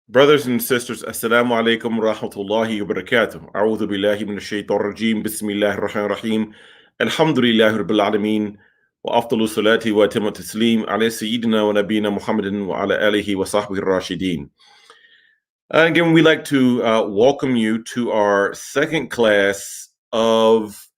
Brothers and sisters, Assalamu alaikum wa rahmatullahi wa barakatuh. A'udhu billahi min ash-shaytan rajim. Bismillahir rahmanir rahim. Alhamdulillahi rabbil alameen. Wa afdalu salati wa atammu taslim ala sayyidina wa nabina Muhammadin wa ala alihi wa sahbihi rashidin. Again, we'd like to welcome you to our second class of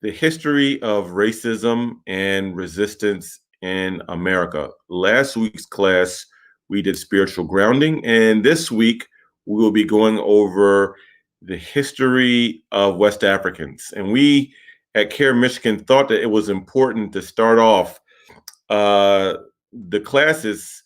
the history of racism and resistance in America. Last week's class, we did spiritual grounding, and this week we will be going over the history of West Africans. And we at CAIR Michigan thought that it was important to start off the classes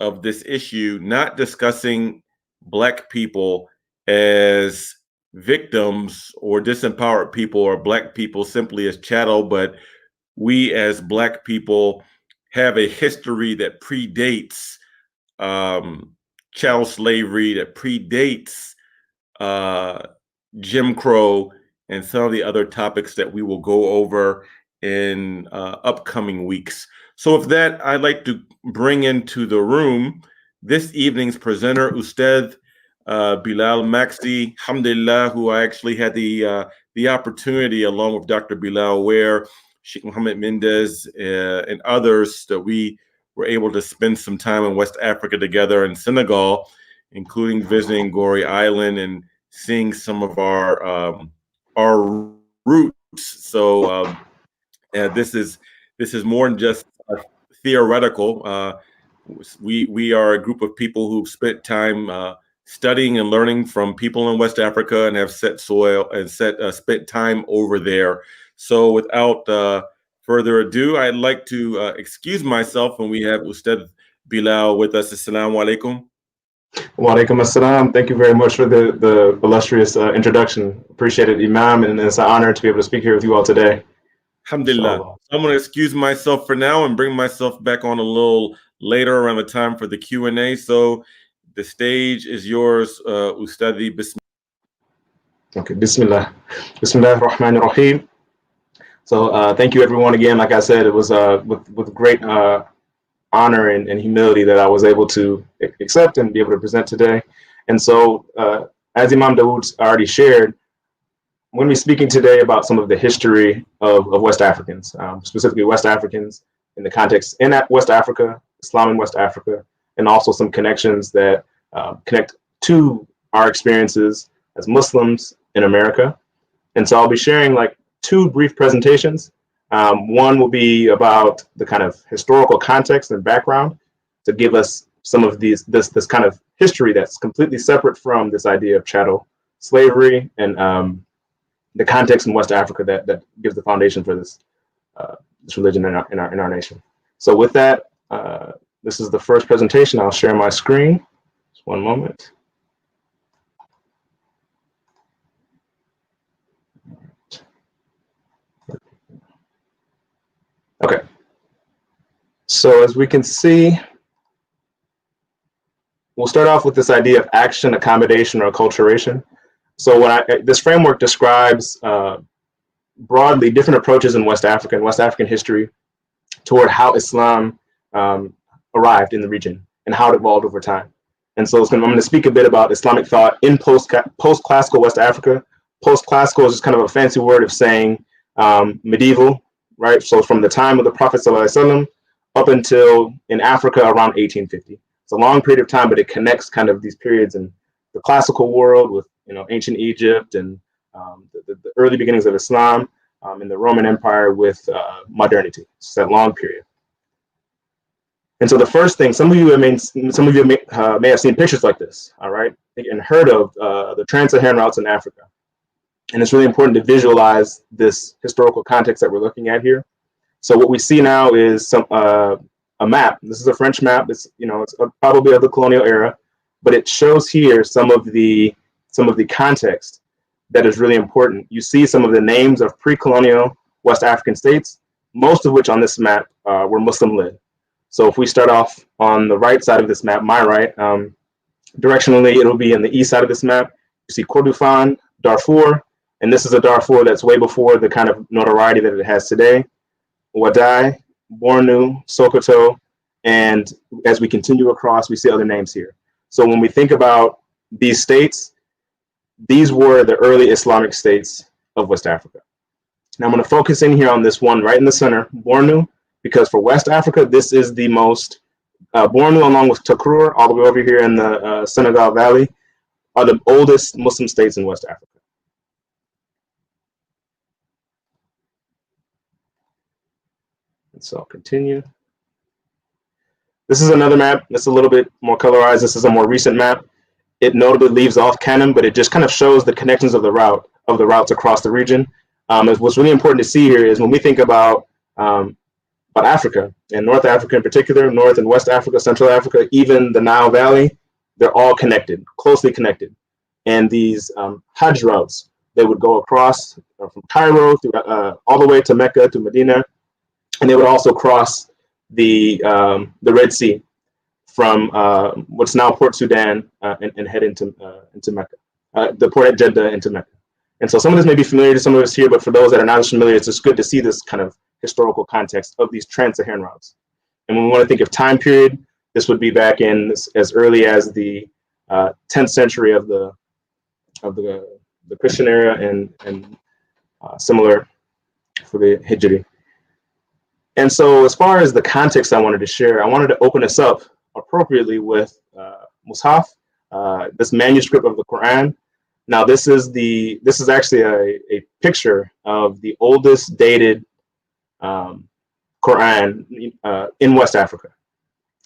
of this issue not discussing Black people as victims or disempowered people or Black people simply as chattel, but we as Black people have a history that predates chattel slavery, that predates Jim Crow, and some of the other topics that we will go over in upcoming weeks. So with that, I'd like to bring into the room this evening's presenter, Ustad Bilal Maxi, alhamdulillah, who I actually had the opportunity, along with Dr. Bilal Ware, Sheikh Mohammed Mendez, and others, that we were able to spend some time in West Africa together in Senegal, including visiting Gorée Island and seeing some of our roots. So this is more than just theoretical. We are a group of people who've spent time studying and learning from people in West Africa and have set soil and spent time over there. So without further ado, I'd like to excuse myself when we have Ustad Bilal with us. Assalamu alaikum. Wa alaikum assalam. Thank you very much for the illustrious introduction. Appreciate it, Imam, and it's an honor to be able to speak here with you all today. Alhamdulillah. So I'm going to excuse myself for now and bring myself back on a little later around the time for the Q&A. So the stage is yours, Ustadi. Okay, Bismillah. Bismillah ar-Rahman ar-Rahim. So thank you, everyone, again. Like I said, it was with great honor and humility that I was able to accept and be able to present today. And so, as Imam Dawood already shared, I'm going to be speaking today about some of the history of West Africans, specifically West Africans in the context in West Africa, Islam in West Africa, and also some connections that connect to our experiences as Muslims in America. And so I'll be sharing like two brief presentations. One will be about the kind of historical context and background to give us some of this kind of history that's completely separate from this idea of chattel slavery and the context in West Africa that gives the foundation for this religion in our nation. So with that, this is the first presentation. I'll share my screen. Just one moment. Okay. So as we can see, we'll start off with this idea of action, accommodation, or acculturation. So this framework describes broadly different approaches in West Africa and West African history toward how Islam arrived in the region and how it evolved over time. And so I'm going to speak a bit about Islamic thought in post-classical West Africa. Post-classical is just kind of a fancy word of saying medieval, right? So from the time of the Prophet ﷺ up until in Africa around 1850. It's a long period of time, but it connects kind of these periods in the classical world with ancient Egypt and the early beginnings of Islam in the Roman Empire with modernity. It's that long period. And so the first thing, some of you may have seen pictures like this, all right, and heard of the trans-Saharan routes in Africa. And it's really important to visualize this historical context that we're looking at here. So what we see now is a map. This is a French map. It's probably of the colonial era, but it shows here some of the context that is really important. You see some of the names of pre-colonial West African states, most of which on this map were Muslim-led. So if we start off on the right side of this map, my right, directionally, it'll be in the east side of this map. You see Kordofan, Darfur, and this is a Darfur that's way before the kind of notoriety that it has today. Wadai, Bornu, Sokoto, and as we continue across, we see other names here. So when we think about these states, these were the early Islamic states of West Africa. Now I'm going to focus in here on this one right in the center, Bornu, because for West Africa, this is the most, Bornu along with Takrur, all the way over here in the Senegal Valley, are the oldest Muslim states in West Africa. And so I'll continue. This is another map that's a little bit more colorized. This is a more recent map. It notably leaves off Kanem, but it just kind of shows the connections of the routes across the region. What's really important to see here is when we think about Africa, and North Africa in particular, North and West Africa, Central Africa, even the Nile Valley, they're all connected, closely connected. And these Hajj routes, they would go across from Cairo through, all the way to Mecca, to Medina, and they would also cross the Red Sea from what's now Port Sudan and head into Mecca, the port at Jeddah into Mecca. And so some of this may be familiar to some of us here, but for those that are not as familiar, it's just good to see this kind of historical context of these trans-Saharan routes. And when we want to think of time period, this would be back in as early as the 10th century of the Christian era, and similar for the Hijri. And so as far as the context I wanted to share, I wanted to open us up appropriately with Mushaf, this manuscript of the Quran. Now this is actually a picture of the oldest dated Quran in West Africa.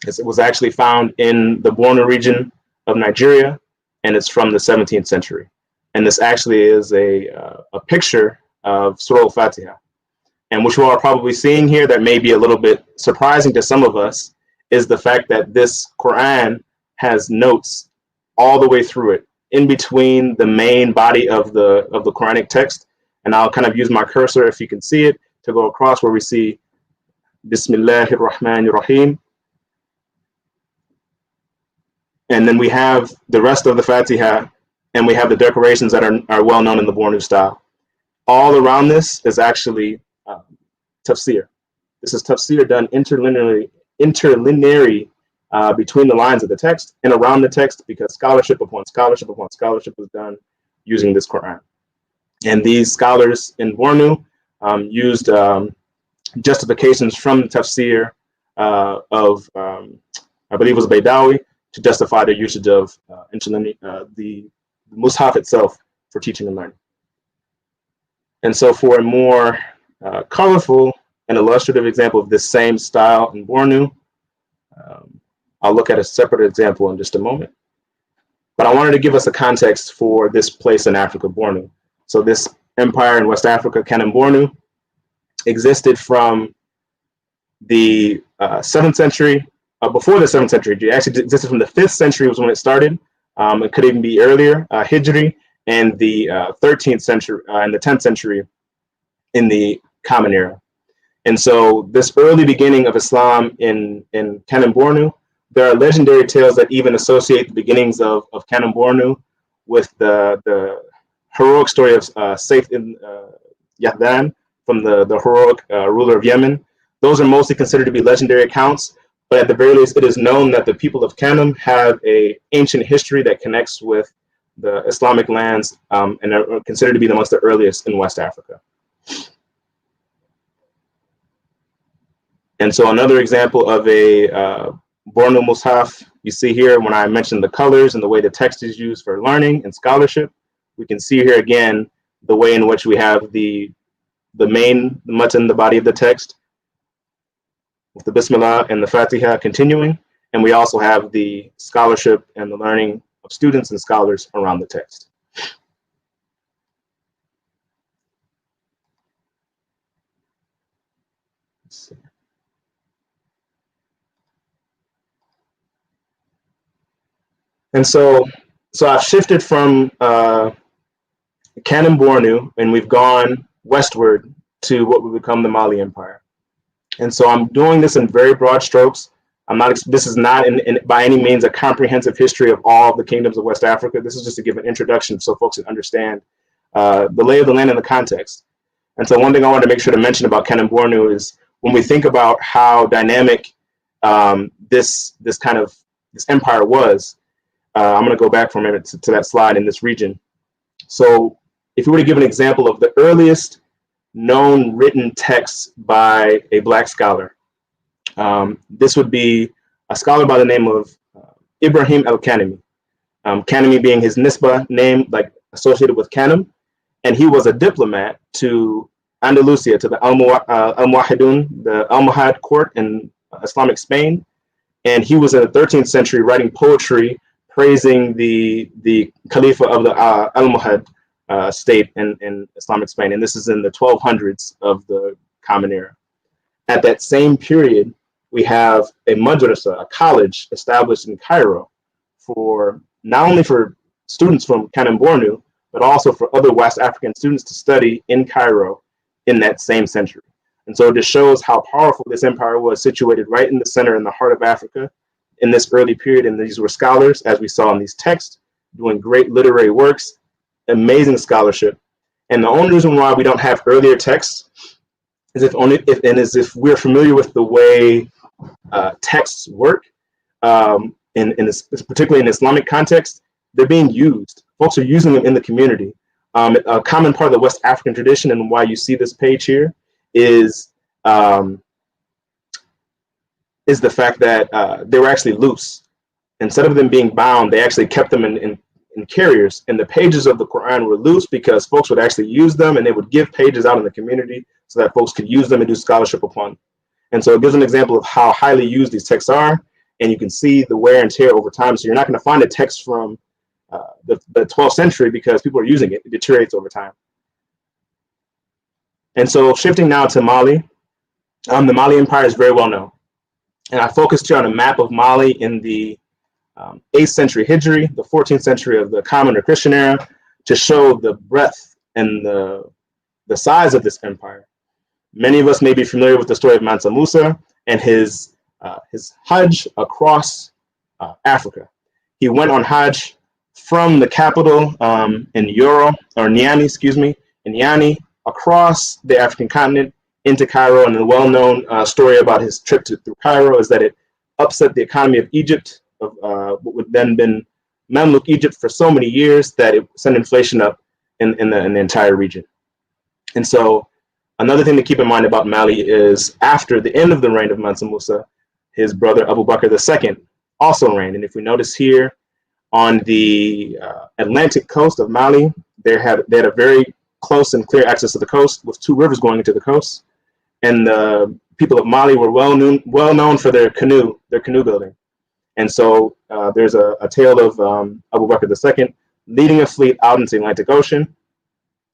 It was actually found in the Borno region of Nigeria, and it's from the 17th century. And this actually is a picture of Surah Al-Fatiha. And what you all are probably seeing here that may be a little bit surprising to some of us is the fact that this Quran has notes all the way through it, in between the main body of the Quranic text. And I'll kind of use my cursor, if you can see it, to go across where we see Bismillahir Rahmanir Rahim. And then we have the rest of the Fatiha, and we have the decorations that are well known in the Bornu style. All around this is actually tafsir. This is tafsir done interlinearly between the lines of the text and around the text, because scholarship upon scholarship upon scholarship was done using this Quran. And these scholars in Bornu used justifications from the tafsir of, I believe it was Baydawi, to justify the usage of the Mus'haf itself for teaching and learning. And so for a more colorful and illustrative example of this same style in Bornu, I'll look at a separate example in just a moment. But I wanted to give us a context for this place in Africa, Bornu. So this empire in West Africa, Kanem Bornu, existed from the 7th century, before the 7th century. It actually existed from the 5th century was when it started. It could even be earlier, Hijri, and the 13th century and the 10th century in the Common Era. And so this early beginning of Islam in Kanem Bornu, there are legendary tales that even associate the beginnings of Kanem Bornu with the heroic story of Saif ibn Yahdan from the heroic ruler of Yemen. Those are mostly considered to be legendary accounts, but at the very least, it is known that the people of Kanem have an ancient history that connects with the Islamic lands, and are considered to be amongst the earliest in West Africa. And so another example of a Bornu Mus'haf, you see here when I mentioned the colors and the way the text is used for learning and scholarship, we can see here again the way in which we have the main matan, the body of the text, with the Bismillah and the Fatiha continuing, and we also have the scholarship and the learning of students and scholars around the text. Let's see. And so I've shifted from Kanem Bornu, and we've gone westward to what would become the Mali Empire. And so I'm doing this in very broad strokes. This is not by any means a comprehensive history of all the kingdoms of West Africa. This is just to give an introduction so folks can understand the lay of the land and the context. And so one thing I wanted to make sure to mention about Kanem Bornu is when we think about how dynamic this empire was, I'm going to go back for a minute to that slide in this region. So if you were to give an example of the earliest known written texts by a Black scholar, this would be a scholar by the name of Ibrahim al-Kanemi. Kanemi being his Nisba name, like associated with Kanem, and he was a diplomat to Andalusia, to the Almohadun, the Almohad court in Islamic Spain, and he was in the 13th century writing poetry praising the Khalifa of the Almohad state in Islamic Spain, and this is in the 1200s of the Common Era. At that same period, we have a madrasa, a college established in Cairo for not only for students from Kanem Bornu, but also for other West African students to study in Cairo in that same century. And so it just shows how powerful this empire was, situated right in the center, in the heart of Africa in this early period. And these were scholars, as we saw in these texts, doing great literary works, amazing scholarship. And the only reason why we don't have earlier texts is if we're familiar with the way texts work, particularly in Islamic context, they're being used. Folks are using them in the community. A common part of the West African tradition, and why you see this page here, is the fact that they were actually loose. Instead of them being bound, they actually kept them in carriers, and the pages of the Quran were loose because folks would actually use them, and they would give pages out in the community so that folks could use them and do scholarship upon. And so it gives an example of how highly used these texts are, and you can see the wear and tear over time. So you're not going to find a text from the 12th century because people are using it. It deteriorates over time. And so shifting now to Mali, the Mali Empire is very well known. And I focused here on a map of Mali in the 8th century Hijri, the 14th century of the Common or Christian era, to show the breadth and the size of this empire. Many of us may be familiar with the story of Mansa Musa and his Hajj across Africa. He went on Hajj from the capital in Niani, across the African continent into Cairo. And the well-known story about his trip through Cairo is that it upset the economy of Egypt, of what would then been Mamluk Egypt for so many years, that it sent inflation up in the entire region. And so another thing to keep in mind about Mali is after the end of the reign of Mansa Musa, his brother Abu Bakr II also reigned. And if we notice here on the Atlantic coast of Mali, they had a very close and clear access to the coast with two rivers going into the coast. And the people of Mali were well known for their canoe building. And so there's a tale of Abu Bakr II leading a fleet out into the Atlantic Ocean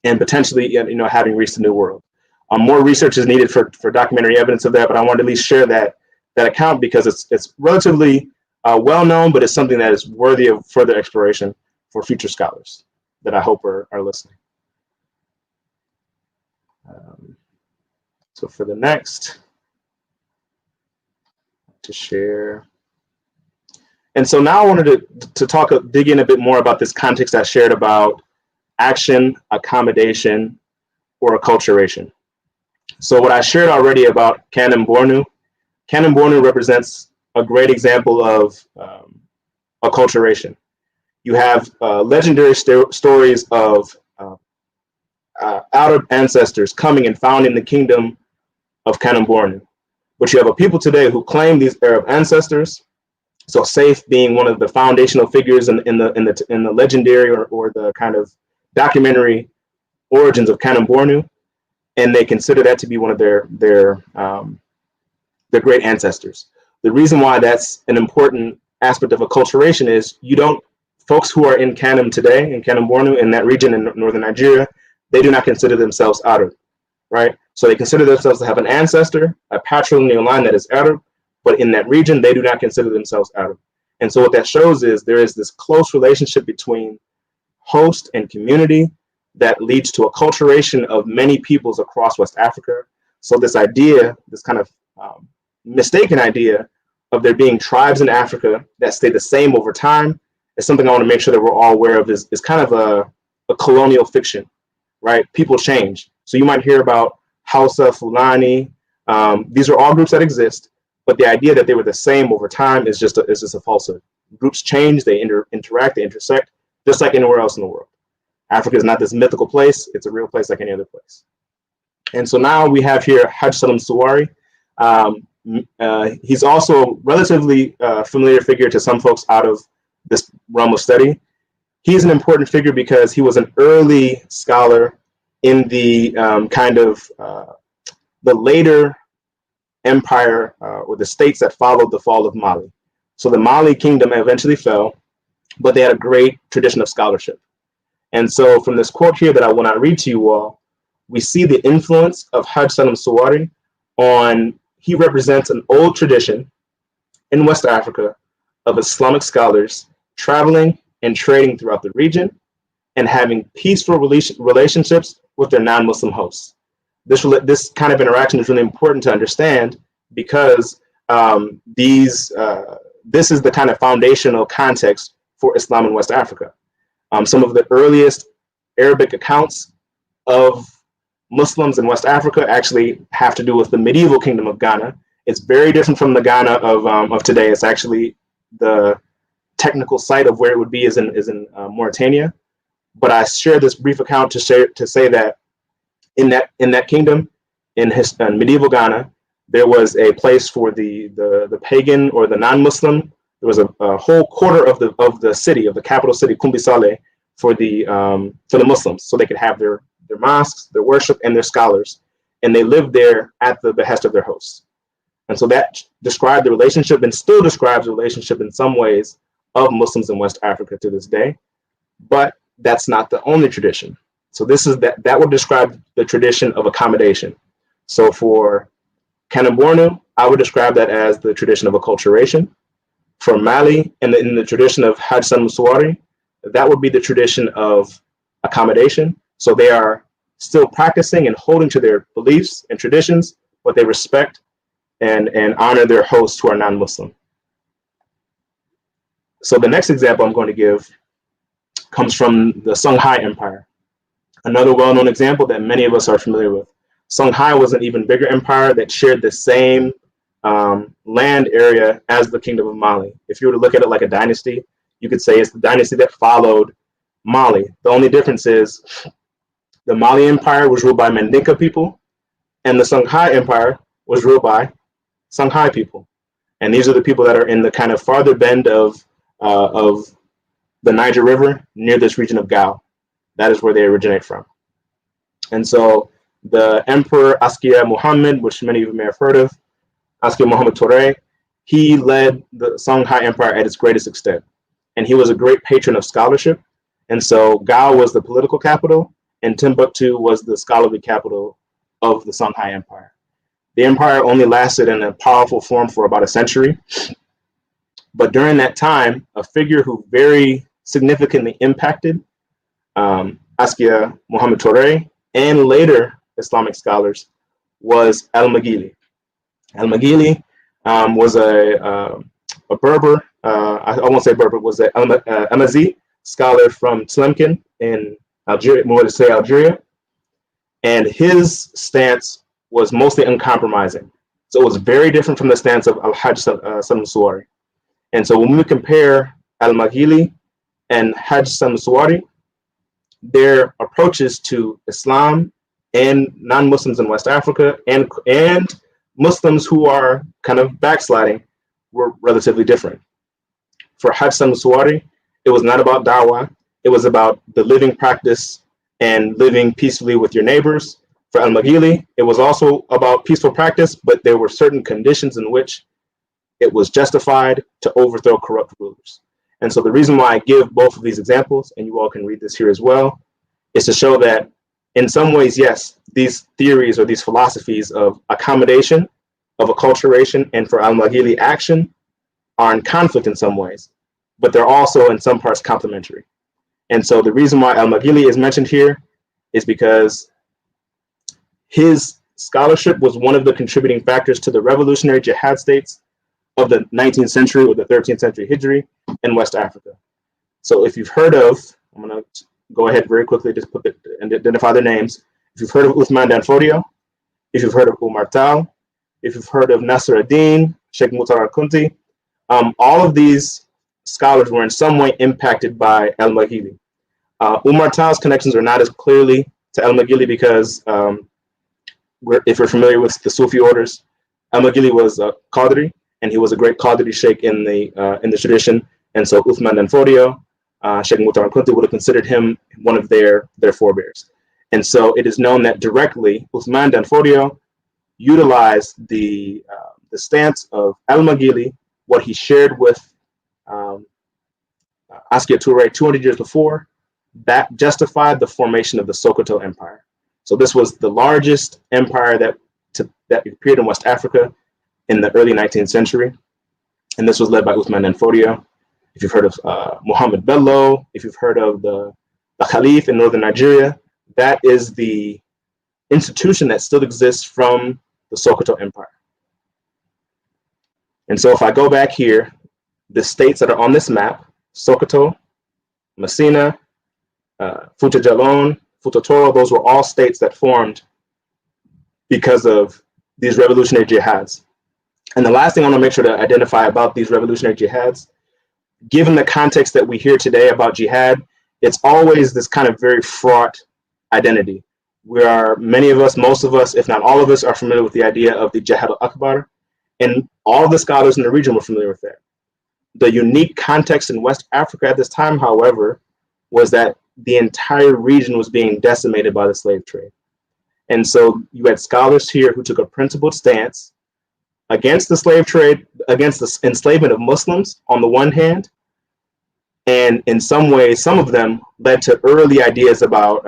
and potentially having reached the New World. More research is needed for documentary evidence of that, but I wanted to at least share that account because it's relatively well known, but it's something that is worthy of further exploration for future scholars that I hope are listening. So for the next, to share. And so now I wanted to dig in a bit more about this context I shared about action, accommodation, or acculturation. So what I shared already about Kanem Bornu represents a great example of acculturation. You have legendary stories of Arab ancestors coming and founding the kingdom of Kanem Bornu. But you have a people today who claim these Arab ancestors. So Saif being one of the foundational figures in the legendary or the kind of documentary origins of Kanem Bornu, and they consider that to be one of their great ancestors. The reason why that's an important aspect of acculturation is folks who are in Kanem today, in Kanem Bornu, in that region in northern Nigeria, they do not consider themselves Arab, right? So they consider themselves to have an ancestor, a patrilineal line that is Arab, but in that region, they do not consider themselves Arab. And so what that shows is there is this close relationship between host and community that leads to acculturation of many peoples across West Africa. So this idea, this kind of mistaken idea of there being tribes in Africa that stay the same over time is something I want to make sure that we're all aware of is kind of a colonial fiction, right? People change. So you might hear about Hausa, Fulani. These are all groups that exist, but the idea that they were the same over time is just a falsehood. Groups change, they interact, they intersect, just like anywhere else in the world. Africa is not this mythical place, it's a real place like any other place. And so now we have here Haj Salam Suwari. He's also a relatively familiar figure to some folks out of this realm of study. He's an important figure because he was an early scholar in the the later empire or the states that followed the fall of Mali. So the Mali kingdom eventually fell, but they had a great tradition of scholarship. And so from this quote here that I will not read to you all, we see the influence of Haj Salam Suwari on, he represents an old tradition in West Africa of Islamic scholars traveling and trading throughout the region and having peaceful relationships with their non-Muslim hosts. This kind of interaction is really important to understand because this is the kind of foundational context for Islam in West Africa. Some of the earliest Arabic accounts of Muslims in West Africa actually have to do with the medieval kingdom of Ghana. It's very different from the Ghana of today. It's actually the technical site of where it would be is in Mauritania. But I share this brief account to say that in that kingdom, in medieval Ghana, there was a place for the pagan or the non-Muslim. There was a whole quarter of the city, of the capital city, Kumbisale, for the Muslims, so they could have their mosques, their worship, and their scholars, and they lived there at the behest of their hosts. And so that described the relationship, and still describes the relationship in some ways, of Muslims in West Africa to this day. But that's not the only tradition. So this is that would describe the tradition of accommodation. So for Kanem-Bornu, I would describe that as the tradition of acculturation. For Mali, and in the tradition of Haj Salam Suwari, that would be the tradition of accommodation. So they are still practicing and holding to their beliefs and traditions, but they respect and honor their hosts who are non-Muslim. So the next example I'm going to give comes from the Songhai Empire, another well-known example that many of us are familiar with. Songhai was an even bigger empire that shared the same land area as the Kingdom of Mali. If you were to look at it like a dynasty, you could say it's the dynasty that followed Mali. The only difference is the Mali Empire was ruled by Mandinka people, and the Songhai Empire was ruled by Songhai people. And these are the people that are in the kind of farther bend of the Niger River near this region of Gao. That is where they originate from. And so the Emperor Askia Muhammad, which many of you may have heard of, Askia Muhammad Touré, he led the Songhai Empire at its greatest extent. And he was a great patron of scholarship. And so Gao was the political capital, and Timbuktu was the scholarly capital of the Songhai Empire. The empire only lasted in a powerful form for about a century. But during that time, a figure who very significantly impacted Askia Muhammad Touré and later Islamic scholars was Al-Maghili. Al-Maghili was a Berber, I won't say Berber, was an Amazi scholar from Tlemcen in Algeria, more to say Algeria. And his stance was mostly uncompromising. So it was very different from the stance of Al-Hajj Salam Suwari. And so when we compare Al-Maghili and Hajj Salam Suwari, their approaches to Islam and non-Muslims in West Africa and Muslims who are kind of backsliding were relatively different. For Hajj Salam Suwari, it was not about da'wah. It was about the living practice and living peacefully with your neighbors. For Al-Maghili, it was also about peaceful practice, but there were certain conditions in which it was justified to overthrow corrupt rulers. And so the reason why I give both of these examples, and you all can read this here as well, is to show that in some ways, yes, these theories or these philosophies of accommodation, of acculturation, and for Al-Maghili action are in conflict in some ways, but they're also in some parts complementary. And so the reason why Al-Maghili is mentioned here is because his scholarship was one of the contributing factors to the revolutionary jihad states of the 19th century or the 13th century Hijri in West Africa. So if you've heard of, I'm going to go ahead very quickly, just put it and identify their names. If you've heard of Uthman Danfodio, if you've heard of Umar Tal, if you've heard of Nasr ad-Din, Sheikh Mutar al-Kunti, all of these scholars were in some way impacted by al-Maghili. Umar Tal's connections are not as clearly to al-Maghili because if you're familiar with the Sufi orders, al-Maghili was a Qadri, and he was a great Qadri sheikh in the tradition. And so Uthman dan Fodio, Sheikh Muhtar Kunti would have considered him one of their forebears. And so it is known that directly Uthman dan Fodio utilized the stance of al-Maghili, what he shared with Askia Touré 200 years before, that justified the formation of the Sokoto Empire. So this was the largest empire that appeared in West Africa in the early 19th century. And this was led by Uthman dan Fodio. If you've heard of Muhammad Bello, if you've heard of the Khalif in northern Nigeria, that is the institution that still exists from the Sokoto Empire. And so if I go back here, the states that are on this map, Sokoto, Messina, Futa Jalon, Futa Toro, those were all states that formed because of these revolutionary jihads. And the last thing I want to make sure to identify about these revolutionary jihads, given the context that we hear today about jihad, it's always this kind of very fraught identity. Many of us, most of us, if not all of us, are familiar with the idea of the Jihad al-Akbar, and all of the scholars in the region were familiar with that. The unique context in West Africa at this time, however, was that the entire region was being decimated by the slave trade. And so you had scholars here who took a principled stance against the slave trade, against the enslavement of Muslims on the one hand, and in some ways, some of them led to early ideas about,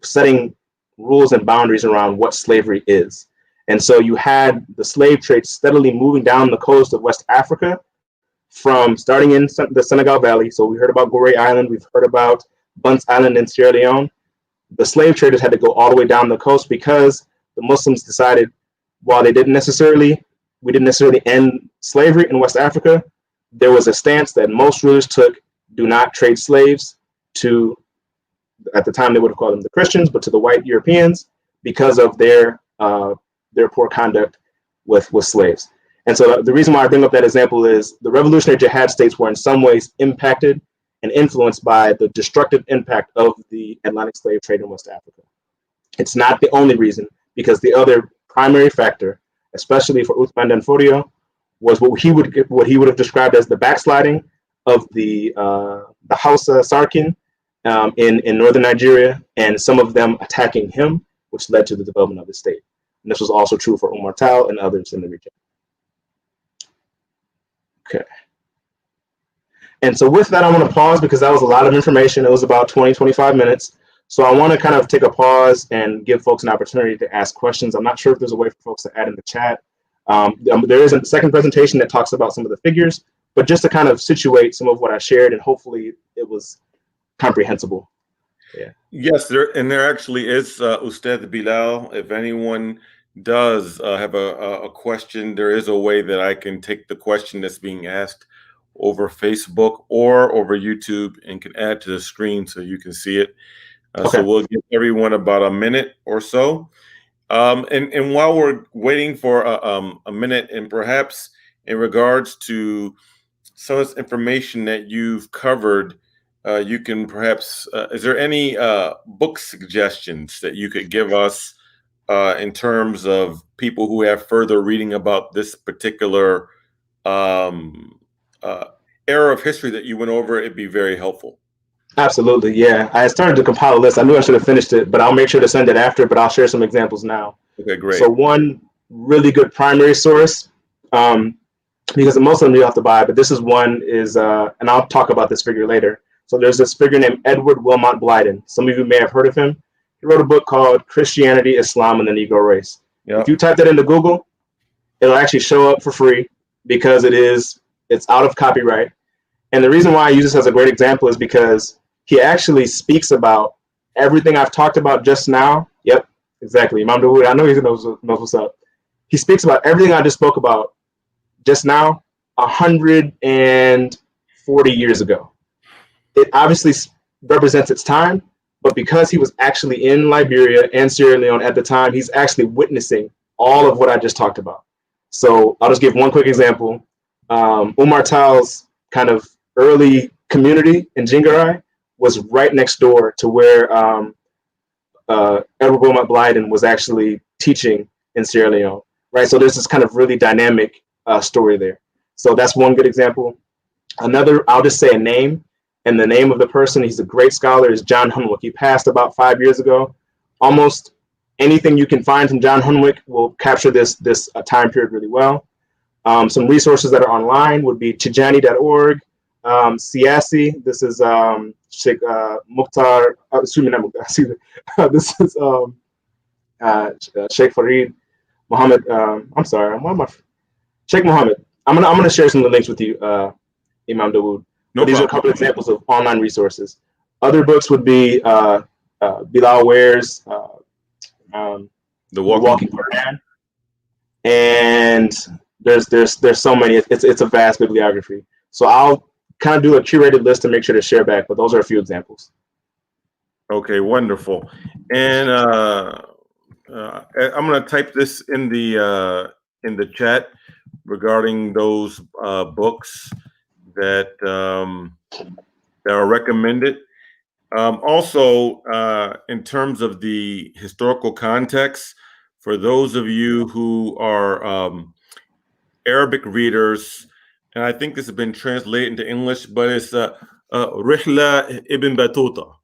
setting rules and boundaries around what slavery is. And so you had the slave trade steadily moving down the coast of West Africa, from starting in the Senegal Valley. So we heard about Gorée Island, we've heard about Bunce Island in Sierra Leone. The slave traders had to go all the way down the coast because the Muslims decided, while we didn't necessarily end slavery in West Africa, there was a stance that most rulers took: do not trade slaves to, at the time they would have called them the Christians, but to the white Europeans, because of their poor conduct with slaves. And so the reason why I bring up that example is the revolutionary jihad states were in some ways impacted and influenced by the destructive impact of the Atlantic slave trade in West Africa. It's not the only reason, because the other primary factor, especially for Uthman dan Fodio, was what he would have described as the backsliding of the Hausa Sarkin in northern Nigeria, and some of them attacking him, which led to the development of the state. And this was also true for Umar Tal and others in the region. Okay. And so with that, I'm going to pause because that was a lot of information. It was about 20, 25 minutes. So I want to kind of take a pause and give folks an opportunity to ask questions. I'm not sure if there's a way for folks to add in the chat. There is a second presentation that talks about some of the figures, but just to kind of situate some of what I shared, and hopefully it was comprehensible. Yeah. Yes, there actually is, Ustad Bilal. If anyone does have a question, there is a way that I can take the question that's being asked over Facebook or over YouTube and can add to the screen so you can see it. Okay. So we'll give everyone about a minute or so. And while we're waiting for a minute, and perhaps in regards to some of this information that you've covered, you can perhaps, is there any book suggestions that you could give us in terms of people who have further reading about this particular era of history that you went over? It'd be very helpful. Absolutely, yeah. I started to compile a list. I knew I should have finished it, but I'll make sure to send it after, but I'll share some examples now. Okay, great. So one really good primary source, because most of them you have to buy, but this is one and I'll talk about this figure later. So there's this figure named Edward Wilmot Blyden. Some of you may have heard of him. He wrote a book called Christianity, Islam, and the Negro Race. Yep. If you type that into Google, it'll actually show up for free because it's out of copyright. And the reason why I use this as a great example is because he actually speaks about everything I've talked about just now. Yep, exactly. Imam Dawood, I know he knows what's up. He speaks about everything I just spoke about just now 140 years ago. It obviously represents its time, but because he was actually in Liberia and Sierra Leone at the time, he's actually witnessing all of what I just talked about. So I'll just give one quick example. Umar Tal's kind of early community in Jingarai was right next door to where Edward Wilmot Blyden was actually teaching in Sierra Leone, right? So there's this kind of really dynamic story there. So that's one good example. Another, I'll just say a name, and the name of the person, he's a great scholar, is John Hunwick. He passed about 5 years ago. Almost anything you can find from John Hunwick will capture this time period really well. Some resources that are online would be Tijani.org, Siasi. This is Sheikh Mukhtar. Excuse me, not Mukhtar. Excuse me. This is Sheikh Farid Muhammad. I'm sorry. Sheikh Muhammad. I'm gonna share some of the links with you, Imam Dawood. No But these are a couple of examples of online resources. Other books would be Bilal Ware's The Walking Quran, and there's so many. It's a vast bibliography. So I'll kind of do a curated list to make sure to share back. But those are a few examples. Okay, wonderful. And I'm going to type this in the chat regarding those books that that are recommended. Also, in terms of the historical context, for those of you who are Arabic readers, and I think this has been translated into English, but it's Rihla Ibn Battuta.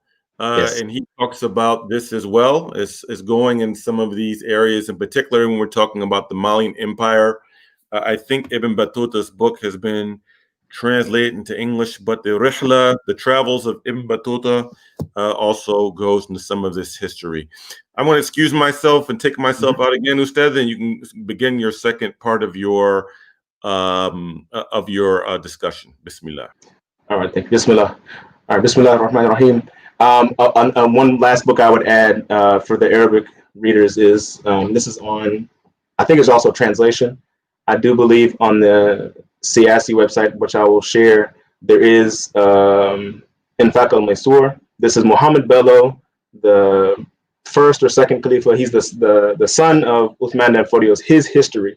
Yes. And he talks about this as well. It's going in some of these areas, in particular when we're talking about the Malian Empire. I think Ibn Battuta's book has been translated into English, but the Rihla, the travels of Ibn Battuta, also goes into some of this history. I'm going to excuse myself and take myself out again, Ustad, and you can begin your second part of your discussion. Bismillah. All right, thank you. Bismillah. All right, Bismillah ar-Rahman ar-Rahim. One last book I would add for the Arabic readers is this is on, I think it's also translation. I do believe on the CAIR-MI website, which I will share, there is Infaq al-Maysur. This is Muhammad Bello, the first or second Khalifa. He's the son of Uthman ibn Fodio's, his history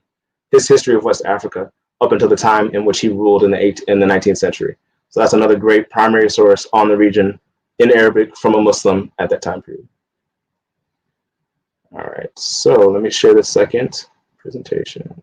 of West Africa up until the time in which he ruled in the 19th century. So that's another great primary source on the region in Arabic from a Muslim at that time period. All right, so let me share the second presentation.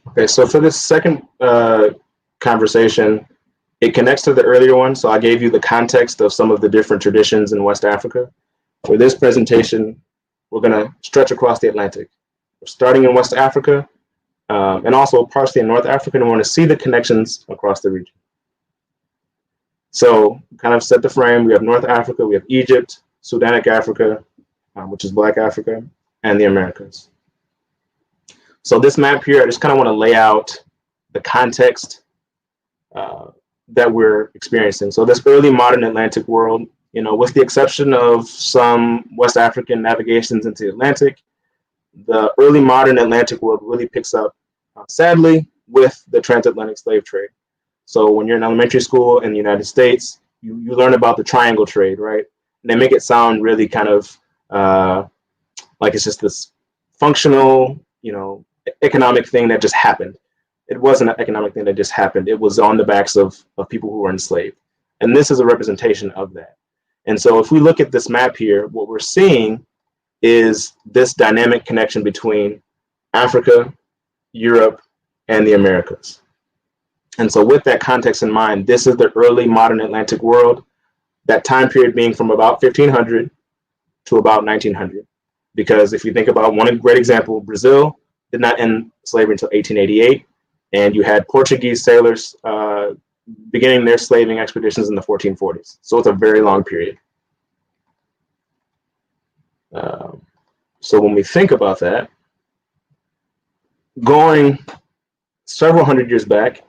Okay, so for this second conversation, it connects to the earlier one. So I gave you the context of some of the different traditions in West Africa. For this presentation, we're going to stretch across the Atlantic. We're starting in West Africa and also partially in North Africa, and we want to see the connections across the region. So kind of set the frame. We have North Africa, we have Egypt, Sudanic Africa, which is Black Africa, and the Americas. So this map here, I just kind of want to lay out the context that we're experiencing. So this early modern Atlantic world, you know, with the exception of some West African navigations into the Atlantic, the early modern Atlantic world really picks up, sadly, with the transatlantic slave trade. So when you're in elementary school in the United States, you learn about the triangle trade, right? And they make it sound really kind of like it's just this functional, you know, economic thing that just happened. It wasn't an economic thing that just happened. It was on the backs of people who were enslaved. And this is a representation of that. And so if we look at this map here, what we're seeing is this dynamic connection between Africa, Europe, and the Americas. And so with that context in mind, this is the early modern Atlantic world, that time period being from about 1500 to about 1900. Because if you think about one great example, Brazil did not end slavery until 1888. And you had Portuguese sailors beginning their slaving expeditions in the 1440s. So it's a very long period. So when we think about that, going several hundred years back,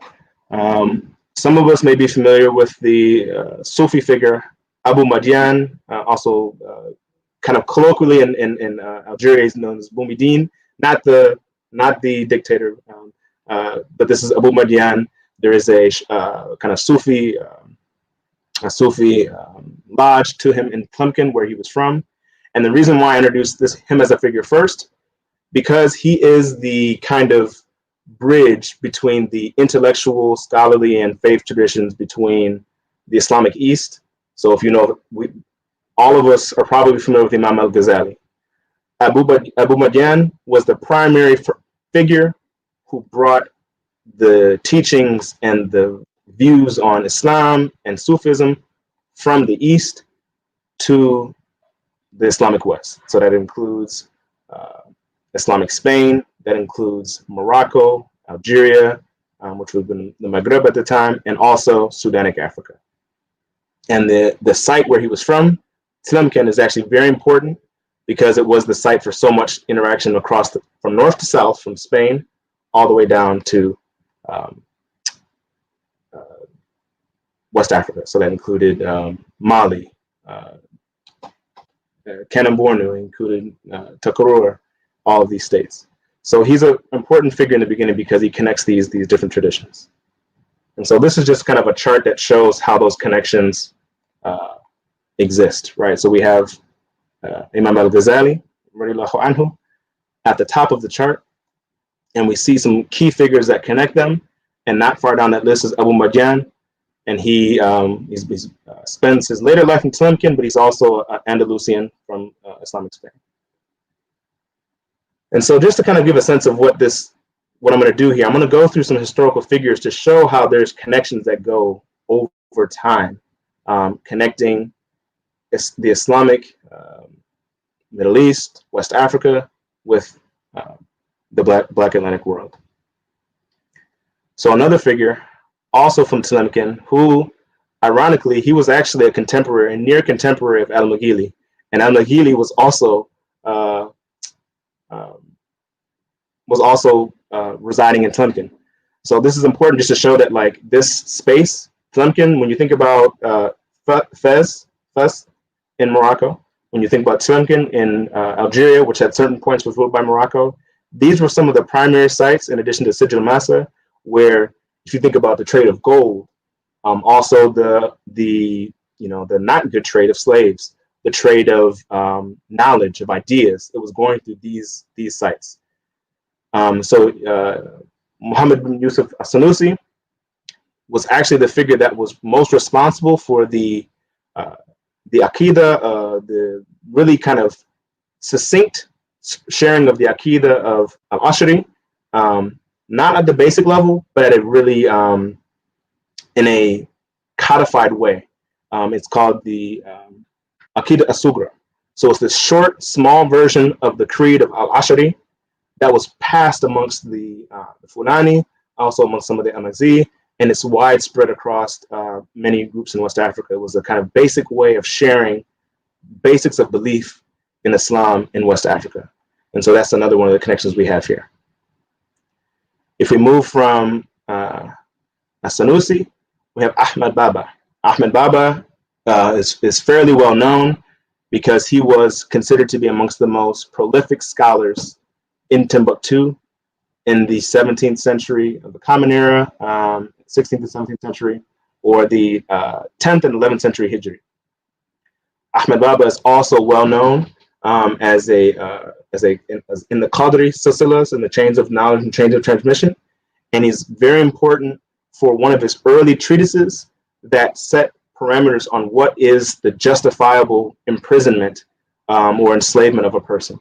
Some of us may be familiar with the Sufi figure Abu Madian, also kind of colloquially in Algeria is known as Boumediene, not the dictator, but this is Abu Madian. There is a kind of Sufi lodge to him in Tlemcen, where he was from. And the reason why I introduced him as a figure first, because he is the kind of bridge between the intellectual, scholarly, and faith traditions between the Islamic East. So if you know, all of us are probably familiar with Imam al-Ghazali. Abu Madian was the primary figure who brought the teachings and the views on Islam and Sufism from the East to the Islamic West. So that includes Islamic Spain, that includes Morocco, Algeria, which would have been the Maghreb at the time, and also Sudanic Africa. And the site where he was from, Tlemcen, is actually very important because it was the site for so much interaction across from north to south, from Spain all the way down to West Africa. So that included Mali, Kanem-Bornu, included Takurur, all of these states. So he's an important figure in the beginning because he connects these different traditions. And so this is just kind of a chart that shows how those connections exist, right? So we have Imam al-Ghazali, radiallahu anhu, at the top of the chart, and we see some key figures that connect them. And not far down that list is Abu Madian, and he spends his later life in Tlemcen, but he's also an Andalusian from Islamic Spain. And so just to kind of give a sense of what I'm going to do here, I'm going to go through some historical figures to show how there's connections that go over time, connecting the Islamic Middle East, West Africa, with the Black Atlantic world. So another figure, also from Tlemcen, who, ironically, he was actually a contemporary, a near contemporary of al-Maghili, and al-Maghili was also residing in Tlemcen. So this is important just to show that, like, this space, Tlemcen, when you think about Fez in Morocco, when you think about Tlemcen in Algeria, which at certain points was ruled by Morocco, these were some of the primary sites, in addition to Sijil Massa, where, if you think about the trade of gold, also the not good trade of slaves, the trade of knowledge, of ideas, it was going through these sites. So Muhammad bin Yusuf as-Sanusi was actually the figure that was most responsible for the Aqidah, the really kind of succinct sharing of the Aqidah of al-Ashari, not at the basic level, but at a really in a codified way. It's called the Aqidah as-Sugra. So it's this short, small version of the creed of al-Ashari that was passed amongst the Fulani, also amongst some of the Amazi, and it's widespread across many groups in West Africa. It was a kind of basic way of sharing basics of belief in Islam in West Africa. And so that's another one of the connections we have here. If we move from as-Sanusi, we have Ahmad Baba. Ahmad Baba is fairly well known because he was considered to be amongst the most prolific scholars in Timbuktu in the 17th century of the Common Era, 16th and 17th century, or the 10th and 11th century Hijri. Ahmad Baba is also well known as in the Qadri silsilas, in the chains of knowledge and chains of transmission, and he's very important for one of his early treatises that set parameters on what is the justifiable imprisonment or enslavement of a person.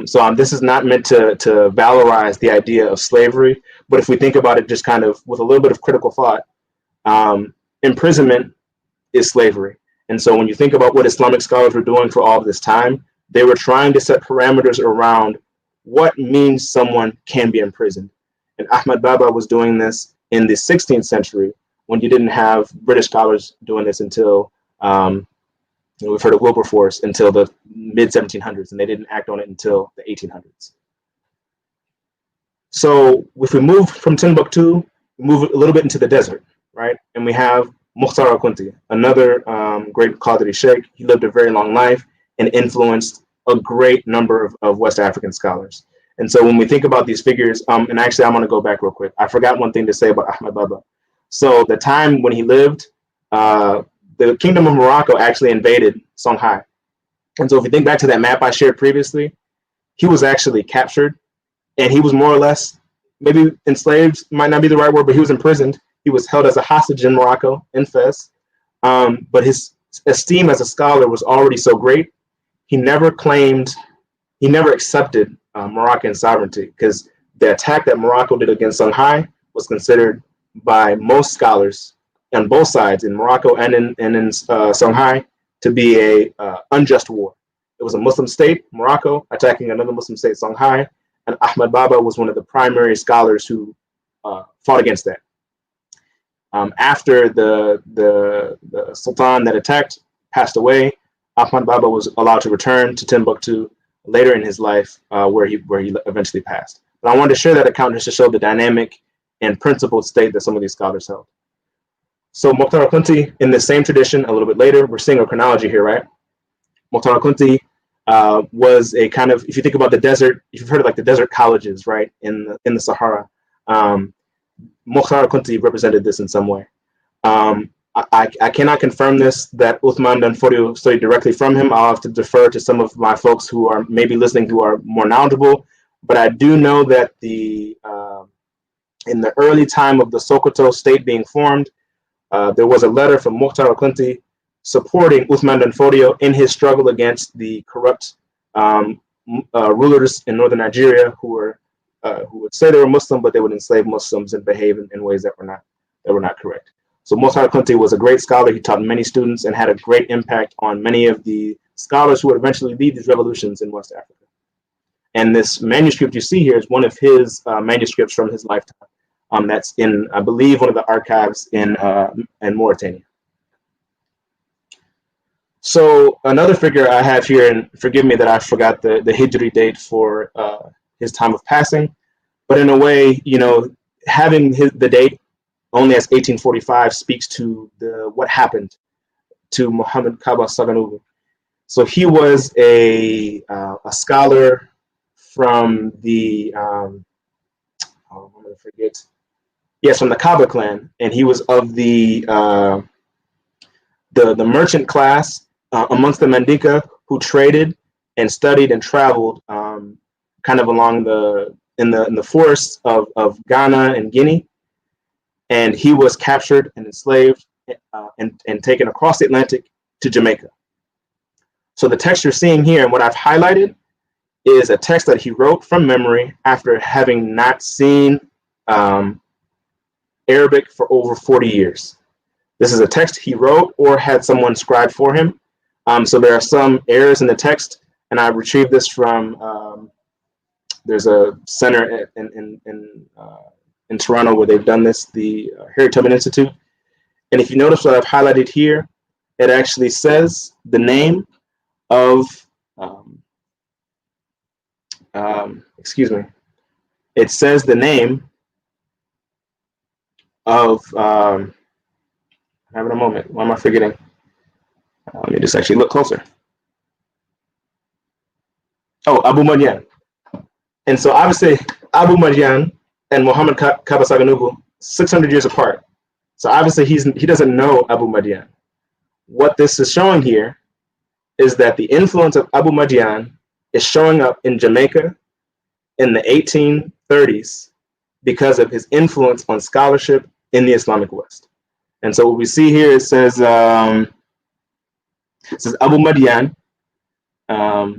So this is not meant to valorize the idea of slavery, but if we think about it just kind of with a little bit of critical thought, imprisonment is slavery. And so when you think about what Islamic scholars were doing for all of this time, they were trying to set parameters around what means someone can be imprisoned. And Ahmad Baba was doing this in the 16th century, when you didn't have British scholars doing this until, we've heard of Wilberforce, until the mid 1700s, and they didn't act on it until the 1800s. So if we move from Timbuktu move a little bit into the desert, right? And we have Mukhtar al-Kunti, another great Qadri Sheikh. He lived a very long life and influenced a great number of West African scholars. And so when we think about these figures, and actually I'm going to go back real quick. I forgot one thing to say about Ahmad Baba. So the time when he lived, the Kingdom of Morocco actually invaded Songhai. And so if you think back to that map I shared previously, he was actually captured, and he was more or less, maybe enslaved might not be the right word, but he was imprisoned. He was held as a hostage in Morocco, in Fez. But his esteem as a scholar was already so great, he never accepted Moroccan sovereignty, because the attack that Morocco did against Songhai was considered by most scholars on both sides, in Morocco and in Songhai, to be a unjust war. It was a Muslim state, Morocco, attacking another Muslim state, Songhai, and Ahmad Baba was one of the primary scholars who fought against that. After the Sultan that attacked passed away, Ahmad Baba was allowed to return to Timbuktu later in his life, where he eventually passed. But I wanted to share that account just to show the dynamic and principled state that some of these scholars held. So Mukhtar al-Kunti, in the same tradition, a little bit later, we're seeing a chronology here, right? Mukhtar al-Kunti was a kind of, if you think about the desert, if you've heard of like the desert colleges, right, in the Sahara, Mukhtar al-Kunti represented this in some way. I cannot confirm this, that Uthman Danfodio studied directly from him. I'll have to defer to some of my folks who are maybe listening who are more knowledgeable, but I do know that in the early time of the Sokoto state being formed, there was a letter from Mukhtar al-Kunti supporting Uthman Danfodio in his struggle against the corrupt rulers in northern Nigeria who would say they were Muslim, but they would enslave Muslims and behave in ways that were not correct. So Mukhtar al-Kunti was a great scholar. He taught many students and had a great impact on many of the scholars who would eventually lead these revolutions in West Africa. And this manuscript you see here is one of his manuscripts from his lifetime. That's in, I believe, one of the archives in Mauritania. So another figure I have here, and forgive me that I forgot the Hijri date for his time of passing, but in a way, you know, having the date only as 1845 speaks to what happened to Muhammad Kaba Saganubu. So he was a scholar from the I'm gonna forget. Yes, from the Kaba clan, and he was of the merchant class amongst the Mandinka who traded and studied and traveled kind of along in the forests of Ghana and Guinea. And he was captured and enslaved and taken across the Atlantic to Jamaica. So the text you're seeing here and what I've highlighted is a text that he wrote from memory after having not seen Arabic for over 40 years. This is a text he wrote or had someone scribe for him. So there are some errors in the text, and I retrieved this from, there's a center in Toronto where they've done this, the Harry Tubman Institute. And if you notice what I've highlighted here, it actually says the name of, excuse me, it says the name of, I'm having a moment, why am I forgetting? Let me just actually look closer. Oh, Abu Madyan. And so obviously Abu Madyan and Muhammad Kaba Saganubu, 600 years apart. So obviously he doesn't know Abu Madyan. What this is showing here is that the influence of Abu Madyan is showing up in Jamaica in the 1830s because of his influence on scholarship in the Islamic West. And so what we see here, it says Abu Madyan, oh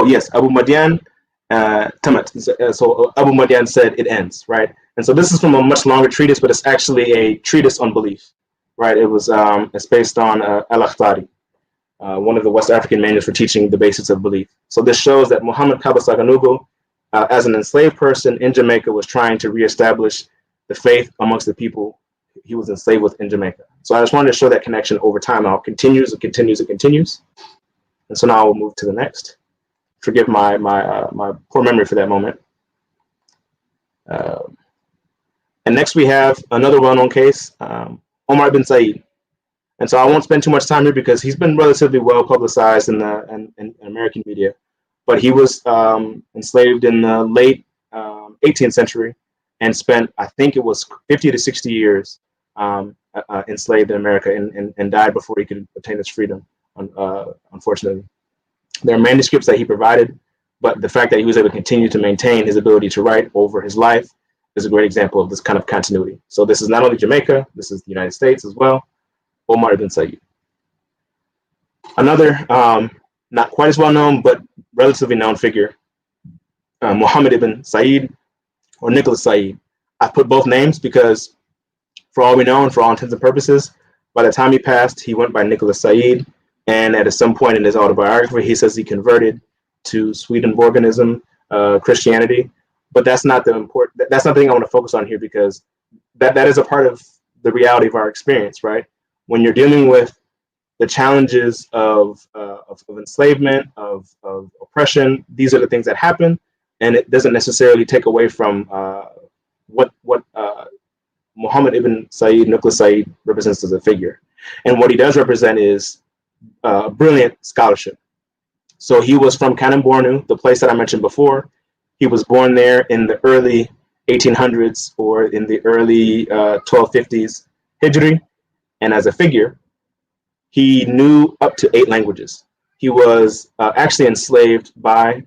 yes, Abu Madyan Tamat. So Abu Madyan said it ends, right? And so this is from a much longer treatise, but it's actually a treatise on belief, right? It's based on Al-Akhtari, one of the West African manuals for teaching the basics of belief. So this shows that Muhammad Kaba Saganubu, as an enslaved person in Jamaica, was trying to reestablish the faith amongst the people he was enslaved with in Jamaica. So I just wanted to show that connection over time. Now it continues, it continues, it continues. And so now we'll move to the next. Forgive my poor memory for that moment. And next we have another well-known case, Omar ibn Said. And so I won't spend too much time here because he's been relatively well publicized in the American media. But he was enslaved in the late 18th century and spent, I think it was 50 to 60 years enslaved in America, and died before he could obtain his freedom, unfortunately. There are manuscripts that he provided, but the fact that he was able to continue to maintain his ability to write over his life is a great example of this kind of continuity. So this is not only Jamaica, this is the United States as well. Omar ibn Said. Another not quite as well known, but relatively known figure, Muhammad ibn Said or Nicholas Said. I put both names because for all we know and for all intents and purposes, by the time he passed, he went by Nicholas Said. And at some point in his autobiography, he says he converted to Swedenborgianism, Christianity. But that's not the important, that's not the thing I want to focus on here, because that is a part of the reality of our experience, right? When you're dealing with the challenges of enslavement, of oppression, these are the things that happen, and it doesn't necessarily take away from what Muhammad ibn Said, Nicholas Said, represents as a figure. And what he does represent is brilliant scholarship. So he was from Kanem Bornu, the place that I mentioned before. He was born there in the early 1800s or in the early 1250s Hijri. And as a figure, he knew up to 8 languages. He was actually enslaved by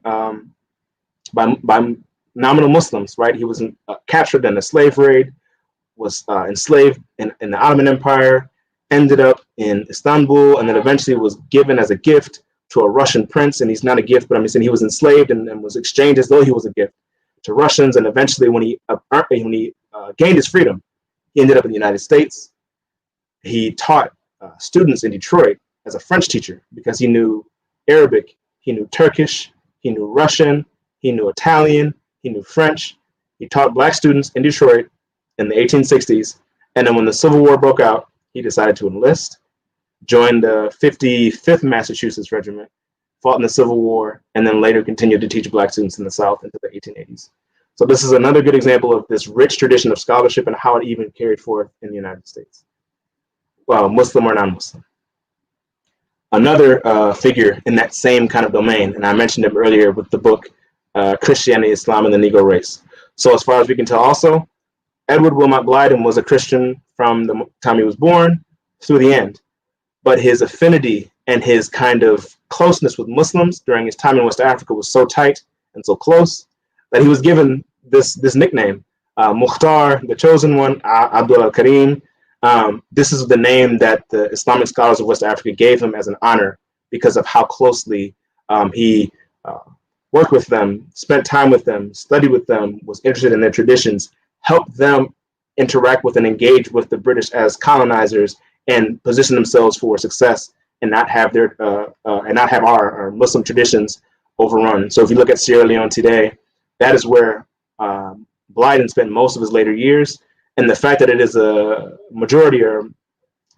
nominal Muslims, right? He was captured in a slave raid, was enslaved in the Ottoman Empire, ended up in Istanbul, and then eventually was given as a gift to a Russian prince. And he's not a gift, but I'm saying he was enslaved and was exchanged as though he was a gift to Russians. And eventually, when he gained his freedom, he ended up in the United States. He taught students in Detroit as a French teacher because he knew Arabic, he knew Turkish, he knew Russian, he knew Italian, he knew French. He taught Black students in Detroit in the 1860s. And then when the Civil War broke out, he decided to enlist, joined the 55th Massachusetts Regiment, fought in the Civil War, and then later continued to teach Black students in the South into the 1880s. So this is another good example of this rich tradition of scholarship and how it even carried forth in the United States, Muslim or non-Muslim. Another figure in that same kind of domain, and I mentioned him earlier with the book, Christianity, Islam, and the Negro Race. So as far as we can tell also, Edward Wilmot Blyden was a Christian from the time he was born through the end. But his affinity and his kind of closeness with Muslims during his time in West Africa was so tight and so close that he was given this nickname, Mukhtar, the chosen one, Abdul al-Karim. This is the name that the Islamic scholars of West Africa gave him as an honor because of how closely he worked with them, spent time with them, studied with them, was interested in their traditions, helped them interact with and engage with the British as colonizers, and position themselves for success and not have their our Muslim traditions overrun. So if you look at Sierra Leone today, that is where Blyden spent most of his later years. And the fact that it is a majority or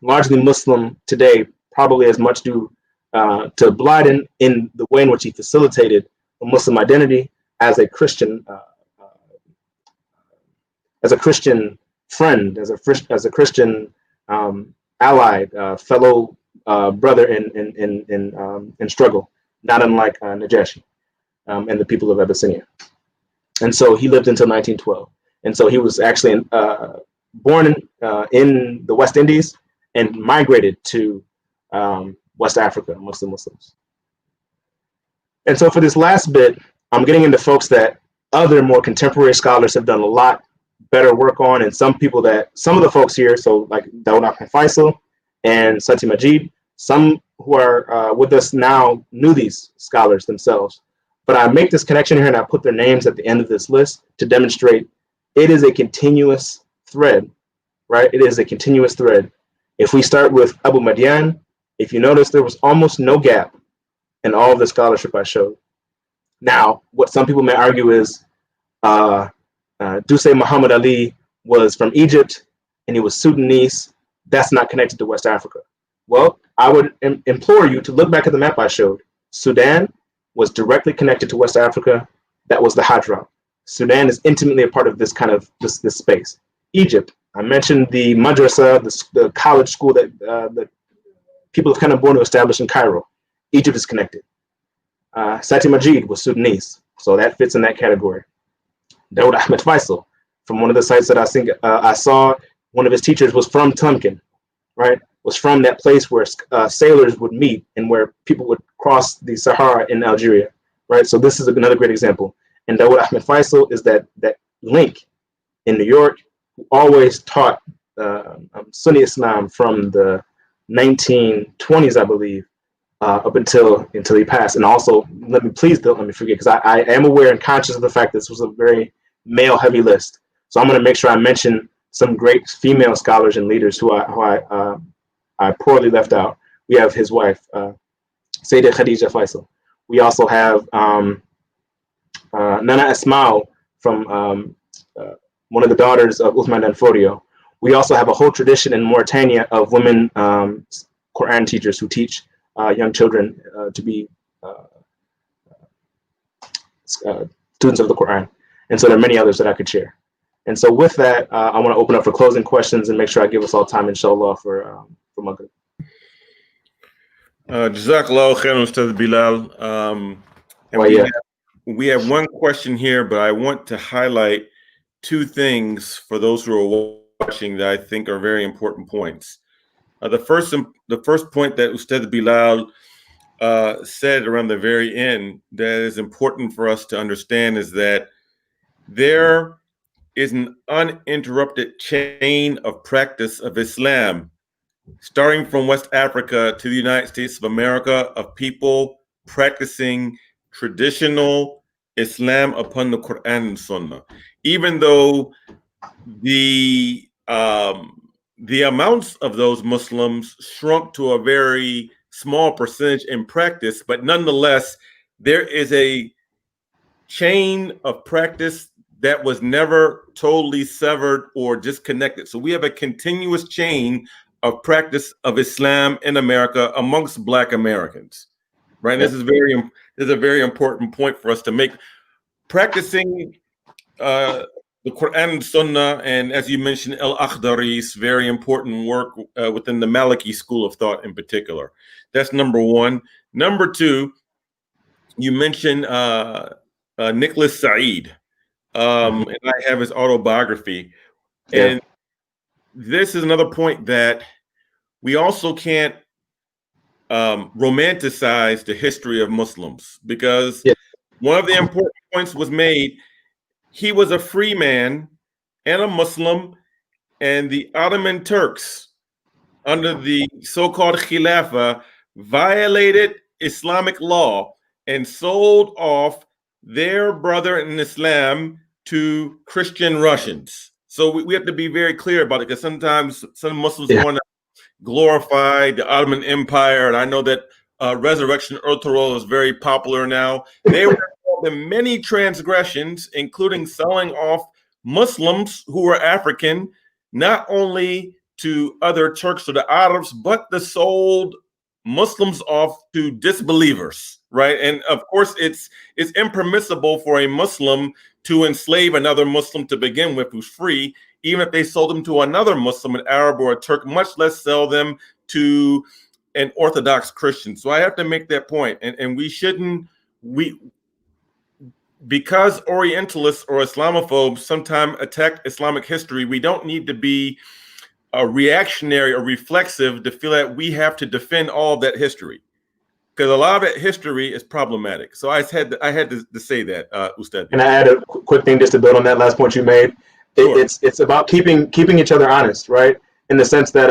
largely Muslim today, probably as much due to Blyden in the way in which he facilitated a Muslim identity as a Christian friend, as a Christian allied, fellow brother in struggle, not unlike Najashi and the people of Abyssinia. And so he lived until 1912. And so he was actually born in the West Indies and migrated to West Africa amongst the Muslims. And so for this last bit, I'm getting into folks that other more contemporary scholars have done a lot better work on, and some of the folks here, so like Dawood Ahmed Faisal and Sati Majid, some who are with us now knew these scholars themselves. But I make this connection here and I put their names at the end of this list to demonstrate it is a continuous thread, right? It is a continuous thread. If we start with Abu Madian, if you notice, there was almost no gap in all of the scholarship I showed. Now, what some people may argue is Duse Muhammad Ali was from Egypt and he was Sudanese. That's not connected to West Africa. Well, I would implore you to look back at the map I showed. Sudan, was directly connected to West Africa, that was the Hadra. Sudan is intimately a part of this kind of this space. Egypt, I mentioned the madrasa, the college school that the people of Kanem-Bornu established in Cairo. Egypt is connected. Sati Majid was Sudanese, so that fits in that category. Dawood Ahmed Faisal, from one of the sites that I saw, one of his teachers was from Tumkin, right? Was from that place where sailors would meet and where people would cross the Sahara in Algeria, right? So this is another great example. And Dawood Ahmed Faisal is that link in New York, who always taught Sunni Islam from the 1920s, I believe, up until he passed. And also, please don't let me forget, because I am aware and conscious of the fact that this was a very male-heavy list. So I'm going to make sure I mention some great female scholars and leaders who I poorly left out. We have his wife, Sayyidah Khadija Faisal. We also have Nana Asmao from one of the daughters of Uthman Danfodio. We also have a whole tradition in Mauritania of women Quran teachers who teach young children to be students of the Quran. And so there are many others that I could share. And so with that, I want to open up for closing questions and make sure I give us all time, inshallah, for Maghrib. Jazakallah khairan, Ustaz Bilal. And we have one question here, but I want to highlight two things for those who are watching that I think are very important points. The first point that Ustaz Bilal said around the very end that is important for us to understand is that there is an uninterrupted chain of practice of Islam, starting from West Africa to the United States of America, of people practicing traditional Islam upon the Quran and Sunnah. Even though the amounts of those Muslims shrunk to a very small percentage in practice, but nonetheless, there is a chain of practice that was never totally severed or disconnected. So we have a continuous chain of practice of Islam in America amongst Black Americans, right? This is a very important point for us to make. Practicing the Quran and Sunnah, and as you mentioned, Al-Akhdari's very important work within the Maliki school of thought in particular. That's number one. Number two, you mentioned Nicholas Said, and I have his autobiography. And this is another point that we also can't romanticize the history of Muslims, because one of the important points was made. He was a free man and a Muslim, and the Ottoman Turks, under the so-called Khilafah, violated Islamic law and sold off their brother in Islam to Christian Russians. So we have to be very clear about it, because sometimes some Muslims want to glorify the Ottoman Empire, and I know that Resurrection Ertugrul is very popular now. They were involved in many transgressions, including selling off Muslims who were African, not only to other Turks or the Arabs, but they sold Muslims off to disbelievers, right? And of course, it's impermissible for a Muslim to enslave another Muslim to begin with who's free, even if they sold them to another Muslim, an Arab or a Turk, much less sell them to an Orthodox Christian. So I have to make that point. And we shouldn't, because Orientalists or Islamophobes sometimes attack Islamic history, we don't need to be reactionary or reflexive to feel that we have to defend all of that history, because a lot of that history is problematic. So I had to say that, Ustad. And I add a quick thing just to build on that last point you made. Sure. It's about keeping each other honest, right? In the sense that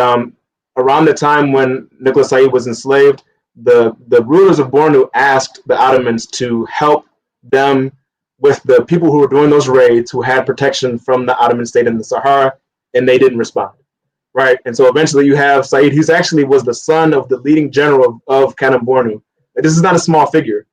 around the time when Nicholas Said was enslaved, the rulers of Bornu asked the Ottomans to help them with the people who were doing those raids, who had protection from the Ottoman state in the Sahara, and they didn't respond, right? And so eventually you have Said, who actually was the son of the leading general of Kanem-Bornu. This is not a small figure.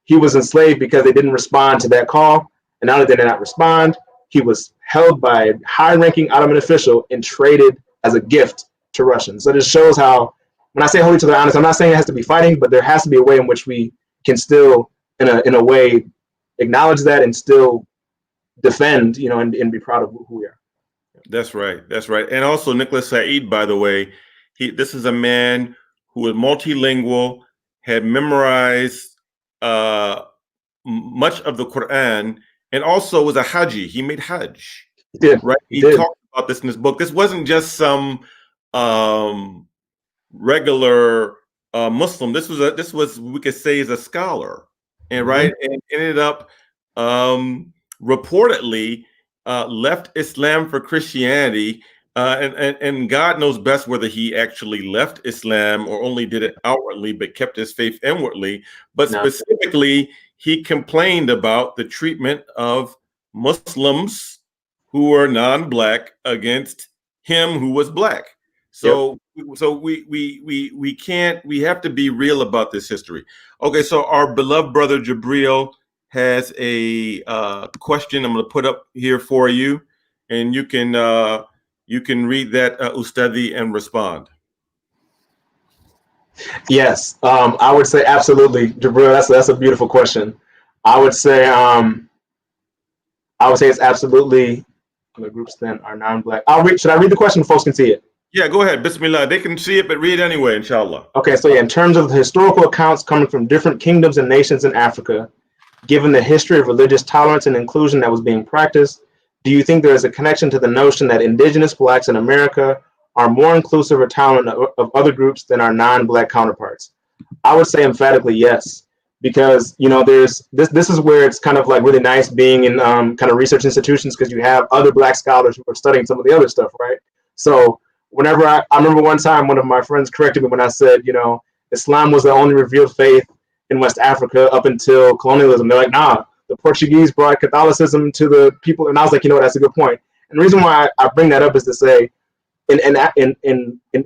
He was enslaved because they didn't respond to that call, and not only did they not respond, he was held by a high-ranking Ottoman official and traded as a gift to Russians. So this shows how, when I say hold each other honest, I'm not saying it has to be fighting, but there has to be a way in which we can still in a way acknowledge that and still defend, and be proud of who we are. That's right. That's right. And also Nicholas Said, by the way, this is a man who was multilingual, had memorized much of the Quran, and also was a Haji. He made Hajj. He did. Right. He did. talked about this in his book. This wasn't just some regular Muslim. This was we could say is a scholar, and right, and ended up reportedly left Islam for Christianity, and God knows best whether he actually left Islam or only did it outwardly, but kept his faith inwardly. But specifically, he complained about the treatment of Muslims who were non-black against him who was black. So we can't, we have to be real about this history. Okay, so our beloved brother Jabril has a question I'm going to put up here for you, and you can read that, Ustadi, and respond. Yes, I would say absolutely, Jabril. That's a beautiful question. I would say it's absolutely. The groups then are non-black. Should I read the question? Folks can see it. Yeah, go ahead. Bismillah. They can see it, but read anyway, inshallah. Okay, so in terms of the historical accounts coming from different kingdoms and nations in Africa, given the history of religious tolerance and inclusion that was being practiced, do you think there is a connection to the notion that indigenous blacks in America are more inclusive or tolerant of other groups than our non-black counterparts? I would say emphatically yes, because there's this is where it's kind of like really nice being in kind of research institutions, because you have other black scholars who are studying some of the other stuff, right? So whenever I remember one time one of my friends corrected me when I said, Islam was the only revealed faith in West Africa up until colonialism. They're like, nah, the Portuguese brought Catholicism to the people. And I was like, that's a good point. And the reason why I bring that up is to say, in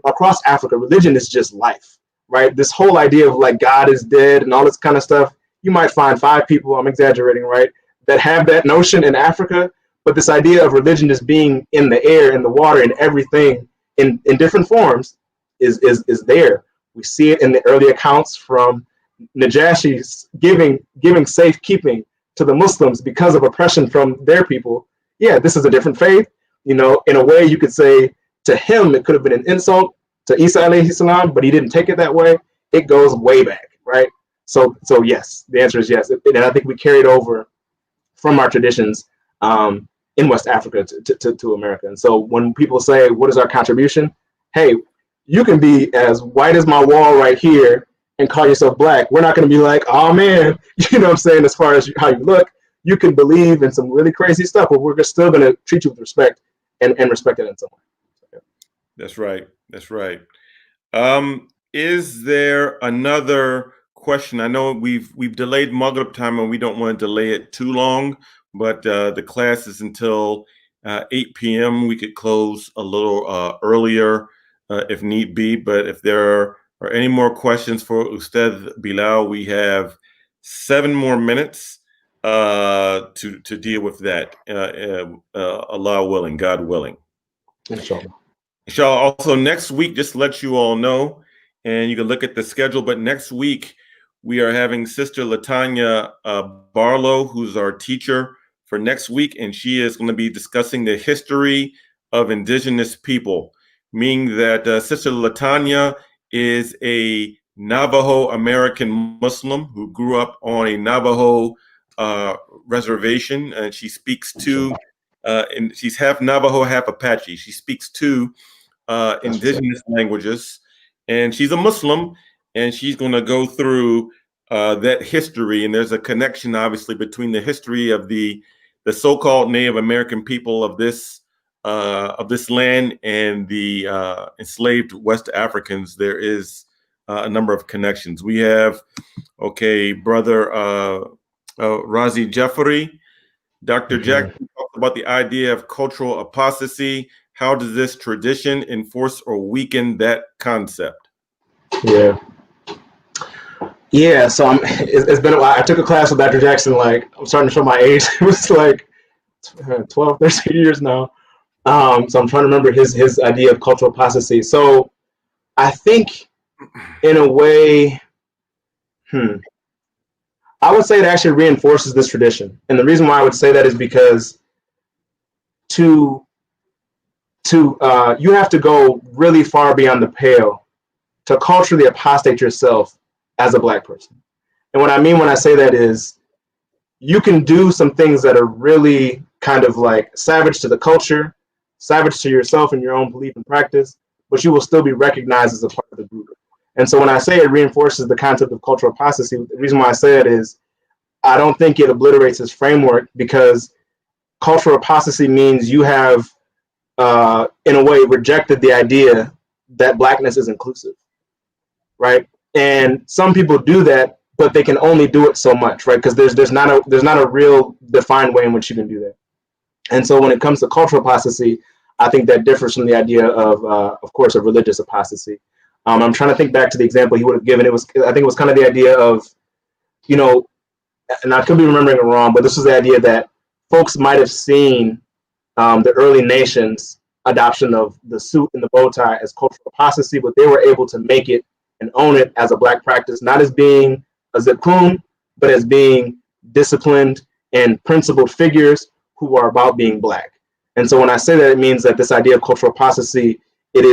across Africa, religion is just life, right? This whole idea of like God is dead and all this kind of stuff, you might find 5 people, I'm exaggerating, right, that have that notion in Africa. But this idea of religion just being in the air, in the water, in everything, in different forms is there. We see it in the early accounts from Najashi giving safekeeping to the Muslims because of oppression from their people. Yeah, this is a different faith. In a way you could say to him it could have been an insult to Isa alayhi salam, but he didn't take it that way. It goes way back, right? So yes, the answer is yes. And I think we carried over from our traditions in West Africa to America. And so when people say, what is our contribution? Hey, you can be as white as my wall right here and call yourself black. We're not going to be like, oh man, you know what I'm saying, as far as how you look. You can believe in some really crazy stuff, but we're still going to treat you with respect and respect it in some way. That's right. That's right. Is there another question? I know we've delayed Maghrib time and we don't want to delay it too long, but the class is until 8 p.m. We could close a little earlier if need be. But if there are any more questions for Ustad Bilal, we have 7 more minutes to deal with that. Allah willing, God willing. Inshallah. Also, next week, just to let you all know, and you can look at the schedule, but next week we are having Sister Latanya Barlow, who's our teacher for next week, and she is going to be discussing the history of indigenous people, meaning that Sister Latanya is a Navajo American Muslim who grew up on a Navajo reservation, and she speaks to, and she's half Navajo, half Apache. She speaks to indigenous languages, and she's a Muslim, and she's going to go through that history. And there's a connection, obviously, between the history of the so-called Native American people of this land and the enslaved West Africans. There is a number of connections. We have, brother Razi Jeffrey, Dr. Jackson talked about the idea of cultural apostasy. How does this tradition enforce or weaken that concept? Yeah. So it's been a while. I took a class with Dr. Jackson, like, I'm starting to show my age. It was like 12, 13 years now. So I'm trying to remember his idea of cultural apostasy. So I think in a way, I would say it actually reinforces this tradition. And the reason why I would say that is because to you have to go really far beyond the pale to culturally apostate yourself as a Black person. And what I mean when I say that is you can do some things that are really kind of like savage to the culture, savage to yourself and your own belief and practice, but you will still be recognized as a part of the group. And so when I say it reinforces the concept of cultural apostasy, the reason why I say it is I don't think it obliterates this framework, because cultural apostasy means you have, in a way, rejected the idea that Blackness is inclusive, right? And some people do that, but they can only do it so much, right? Because there's not a real defined way in which you can do that. And so when it comes to cultural apostasy, I think that differs from the idea of course, of religious apostasy. I'm trying to think back to the example he would have given. I think it was kind of the idea of, you know, and I could be remembering it wrong, but this was the idea that folks might have seen the early nations' adoption of the suit and the bow tie as cultural apostasy, but they were able to make it and own it as a Black practice, not as being a zipkum, but as being disciplined and principled figures who are about being Black. And so when I say that, it means that this idea of cultural apostasy, it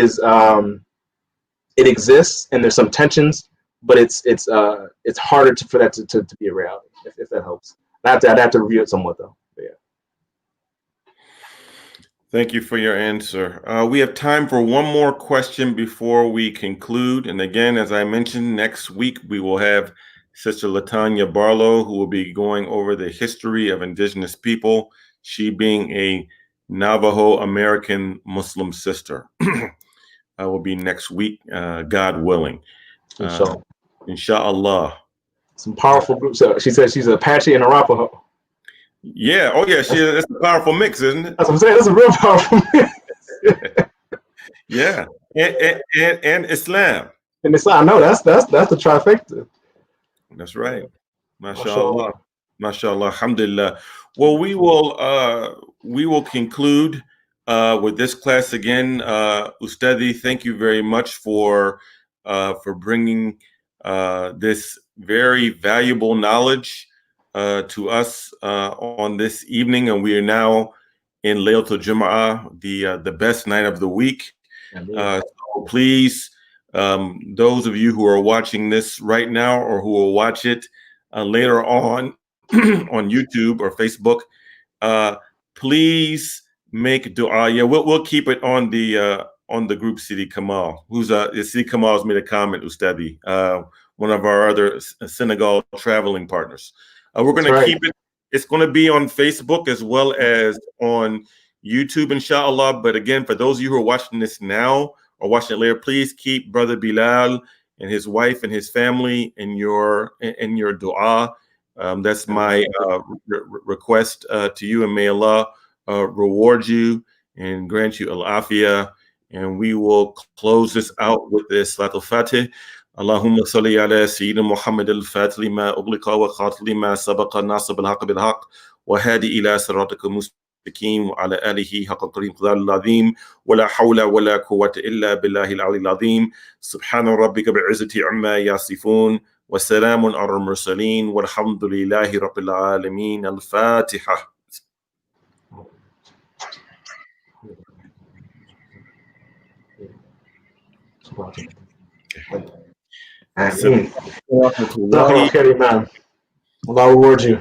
exists, and there's some tensions, but it's harder for that to be a reality, if that helps. I'd have to review it somewhat, though. But yeah. Thank you for your answer. We have time for one more question before we conclude. And again, as I mentioned, next week we will have Sister Latanya Barlow, who will be going over the history of indigenous people, she being a Navajo American Muslim sister. Will be next week, God willing. Inshallah. Some powerful groups. She said she's Apache and Arapaho. Yeah. Oh, yeah. It's a powerful mix, isn't it? That's what I'm saying. That's a real powerful mix. Yeah. And Islam. And Islam. No, that's the trifecta. That's right. MashaAllah. MashaAllah. Alhamdulillah. Well, we will conclude with this class again. Ustadi, thank you very much for bringing this very valuable knowledge to us on this evening. And we are now in Laylatul Jum'ah, the best night of the week. So please, those of you who are watching this right now or who will watch it later on on YouTube or Facebook, please make dua. Yeah, we'll keep it on the group. Sidi Kamal, Sidi Kamal has made a comment, Ustadi, one of our other Senegal traveling partners. We're going to keep it. It's going to be on Facebook as well as on YouTube, inshallah. But again, for those of you who are watching this now or watching it later, please keep Brother Bilal and his wife and his family in your dua. That's my request to you, and may Allah reward you and grant you al-afiyah. And we will close this out with this Salatul Fatih. اللهم صل على سيدنا محمد الفاتح لما أغلق وخاتم لما سبق الناصر بالحق بالحق وهادي إلى صراطك المستقيم وعلى آله حق القدر العظيم ولا حول ولا قوة إلا بالله العلي العظيم سبحان ربك بالعزة عما يصفون وسلام على المرسلين والحمد لله رب العالمين. الفاتحة. Allah reward you.